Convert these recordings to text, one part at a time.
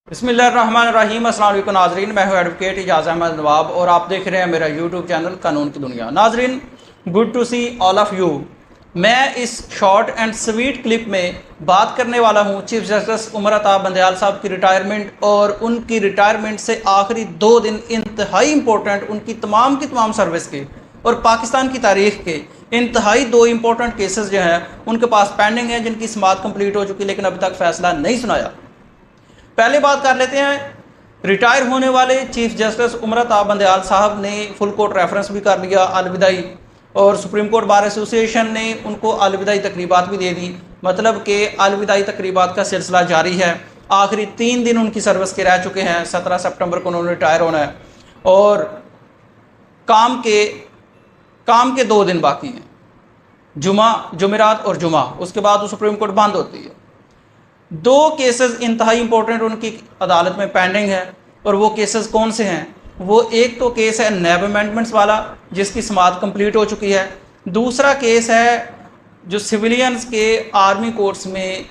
बिस्मिल्लाहिर्रहमानिर्रहीम। अस्सलाम वालेकुम नाजरीन, मैं हूं एडवोकेट इजाज़ अहमद नवाब और आप देख रहे हैं मेरा यूट्यूब चैनल कानून की दुनिया। नाजरीन, good to see all of you. मैं इस शॉर्ट एंड स्वीट क्लिप में बात करने वाला हूं चीफ जस्टिस उमर अता बंदयाल साहब की रिटायरमेंट और उनकी रिटायरमेंट से आखिरी 2 दिन इंतहाई इंपॉर्टेंट उनकी तमाम सर्विस के और पाकिस्तान की तारीख के इंतहाई 2 इंपॉर्टेंट केसेस जो हैं उनके पास पेंडिंग हैं, जिनकी समाअत कंप्लीट हो चुकी लेकिन अभी तक फैसला नहीं सुनाया। पहले बात कर लेते हैं रिटायर होने वाले चीफ जस्टिस उमर अता बंदयाल साहब ने फुल कोर्ट रेफरेंस भी कर लिया अलविदाई, और सुप्रीम कोर्ट बार एसोसिएशन ने उनको अलविदाई तकरीबात भी दे दी। मतलब कि अलविदाई तकरीबात का सिलसिला जारी है। आखिरी 3 दिन उनकी सर्विस के रह चुके हैं। 17 सितंबर को उन्होंने रिटायर होना है और काम के 2 दिन बाकी हैं, जुमेरात और जुमा। उसके बाद वो सुप्रीम कोर्ट बंद होती है। 2 केसेस इंतहाई इंपॉर्टेंट उनकी अदालत में पेंडिंग है और वो केसेस कौन से हैं? वो एक तो केस है नैब अमेंडमेंट्स वाला जिसकी समाअत कंप्लीट हो चुकी है। दूसरा केस है जो सिविलियंस के आर्मी कोर्ट्स में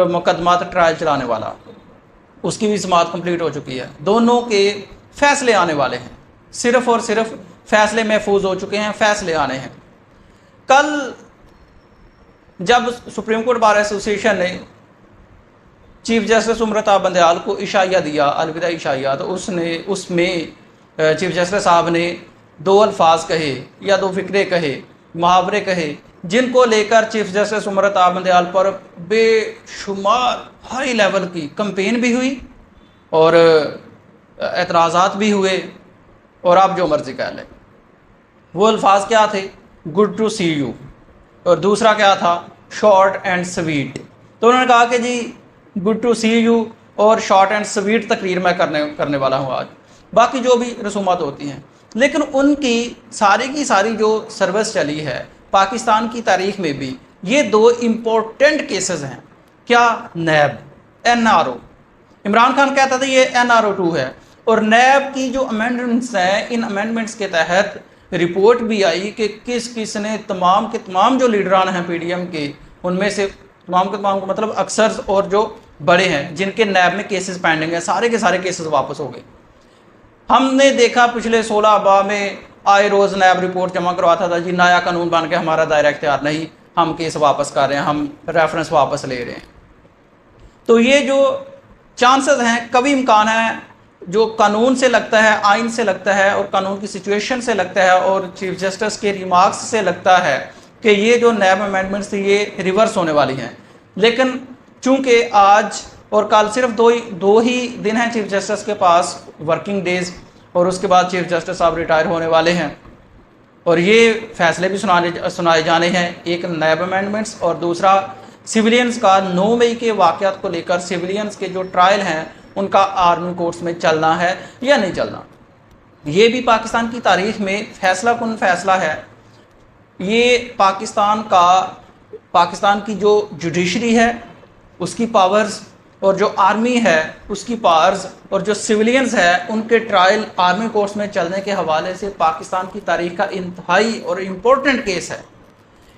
मुकदमात ट्रायल चलाने वाला, उसकी भी समाअत कंप्लीट हो चुकी है। दोनों के फैसले आने वाले हैं, सिर्फ और सिर्फ फैसले महफूज हो चुके हैं, फैसले आने हैं। कल जब सुप्रीम कोर्ट बार एसोसिएशन ने चीफ जस्टिस उमर अता बंदयाल को इशाइया दिया, अलविदा इशाइया, तो उसमें चीफ जस्टिस साहब ने 2 अल्फाज कहे या 2 फिक्रे कहे, मुहावरे कहे, जिनको लेकर चीफ जस्टिस उमर अता बंदयाल पर बेशुमार हाई लेवल की कंपेन भी हुई और एतराज़ात भी हुए, और आप जो मर्ज़ी कह लें। वो अल्फाज क्या थे? गुड टू सी यू, और दूसरा क्या था? Short and sweet. तो उन्होंने कहा कि जी गुड टू सी यू और शॉर्ट एंड स्वीट तकरीर मैं करने वाला हूँ आज, बाकी जो भी रसूमात होती हैं। लेकिन उनकी सारी की सारी जो सर्विस चली है पाकिस्तान की तारीख में भी, ये 2 इम्पोर्टेंट केसेस हैं। क्या? नैब, NRO। इमरान खान कहता था ये NRO 2 है, और नैब की जो अमेंडमेंट्स हैं, इन अमेंडमेंट्स के तहत रिपोर्ट भी आई कि किस ने तमाम के तमाम जो लीडरान हैं PDM के, उनमें से तमाम के तमाम मतलब अक्सर और जो बड़े हैं जिनके नैब में केसेस पेंडिंग है, सारे के सारे केसेस वापस हो गए। हमने देखा पिछले 16 अबा में आए रोज़ नैब रिपोर्ट जमा करवाता था, जी नया कानून बन के हमारा दायरा इख्तियार नहीं, हम केस वापस कर रहे हैं, हम रेफरेंस वापस ले रहे हैं। तो ये जो चांसेस हैं, कभी इम्कान है जो कानून से लगता है, आइन से लगता है और कानून की सिचुएशन से लगता है और चीफ जस्टिस के रिमार्क्स से लगता है कि ये जो नैब अमेंडमेंट्स थी ये रिवर्स होने वाली हैं। लेकिन चूंकि आज और कल सिर्फ दो ही दिन हैं चीफ जस्टिस के पास, वर्किंग डेज, और उसके बाद चीफ जस्टिस साहब रिटायर होने वाले हैं और ये फैसले भी सुनाए जाने हैं। एक नैब अमेंडमेंट्स और दूसरा सिविलियंस का 9 मई के वाक़यात को लेकर सिविलियंस के जो ट्रायल हैं उनका आर्मी कोर्ट्स में चलना है या नहीं चलना। ये भी पाकिस्तान की तारीख में फैसला कुन फैसला है। ये पाकिस्तान की जो जुडिशरी है उसकी पावर्स, और जो आर्मी है उसकी पावर्स, और जो सिविलियंस है उनके ट्रायल आर्मी कोर्ट्स में चलने के हवाले से पाकिस्तान की तारीख का इंतहाई और इम्पोर्टेंट केस है।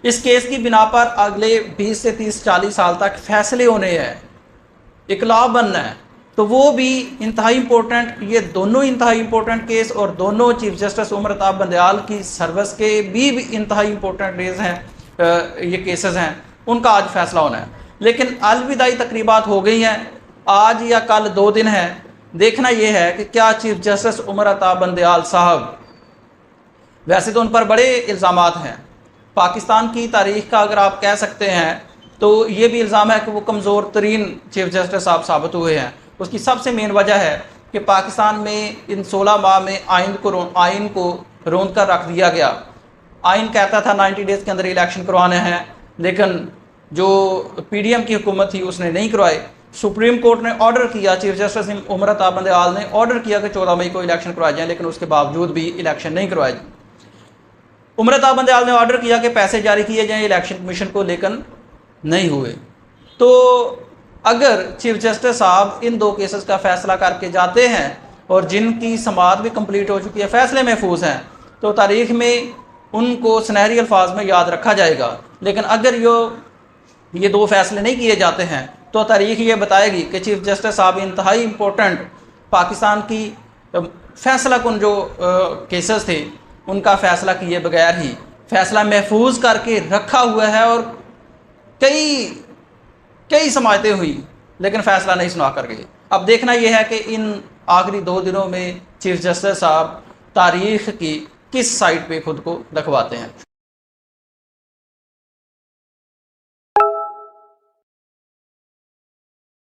इस केस की बिना पर अगले 20 से 30-40 साल तक फैसले होने हैं, इकलाब बनना है। तो वो भी इंतहाई इंपॉर्टेंट, ये दोनों इंतहाई इंपॉर्टेंट केस और दोनों चीफ जस्टिस उमर अता बंदयाल की सर्विस के भी इंतहाई इंपॉर्टेंट डेज हैं, ये केसेस हैं, उनका आज फैसला होना है। लेकिन अलविदाई तकरीबात हो गई हैं, आज या कल 2 दिन है। देखना ये है कि क्या चीफ जस्टिस उमर अता बंदयाल साहब, वैसे तो उन पर बड़े इल्ज़ामात हैं, पाकिस्तान की तारीख का अगर आप कह सकते हैं तो ये भी इल्ज़ाम है कि वो कमज़ोर तरीन चीफ जस्टिस साहब साबित हुए हैं। उसकी सबसे मेन वजह है कि पाकिस्तान में इन 16 माह में आइन को रोंद कर रख दिया गया। आइन कहता था 90 डेज़ के अंदर इलेक्शन करवाने हैं, लेकिन जो PDM की हुकूमत थी उसने नहीं करवाए। सुप्रीम कोर्ट ने ऑर्डर किया, चीफ जस्टिस उमर अता बंदयाल ने ऑर्डर किया कि 14 मई को इलेक्शन करवाए जाएँ, लेकिन उसके बावजूद भी इलेक्शन नहीं करवाए। उमर अता बंदयाल ने ऑर्डर किया कि पैसे जारी किए जाएँ इलेक्शन कमीशन को, लेकिन नहीं हुए। तो अगर चीफ जस्टिस साहब इन 2 केसेस का फैसला करके जाते हैं और जिनकी समाअत भी कंप्लीट हो चुकी है, फैसले महफूज हैं, तो तारीख में उनको सुनहरी अल्फाज में याद रखा जाएगा। लेकिन अगर ये 2 फैसले नहीं किए जाते हैं تو تاریخ یہ بتائے گی کہ چیف جسٹس صاحب انتہائی امپورٹنٹ پاکستان کی فیصلہ کن جو کیسز تھے ان کا فیصلہ کیے بغیر ہی فیصلہ محفوظ کر کے رکھا ہوا ہے، اور کئی سماعتیں ہوئی لیکن فیصلہ نہیں سنا کر گئے۔ اب دیکھنا یہ ہے کہ ان آخری 2 دنوں میں چیف جسٹس صاحب تاریخ کی کس سائٹ پہ خود کو رکھواتے ہیں۔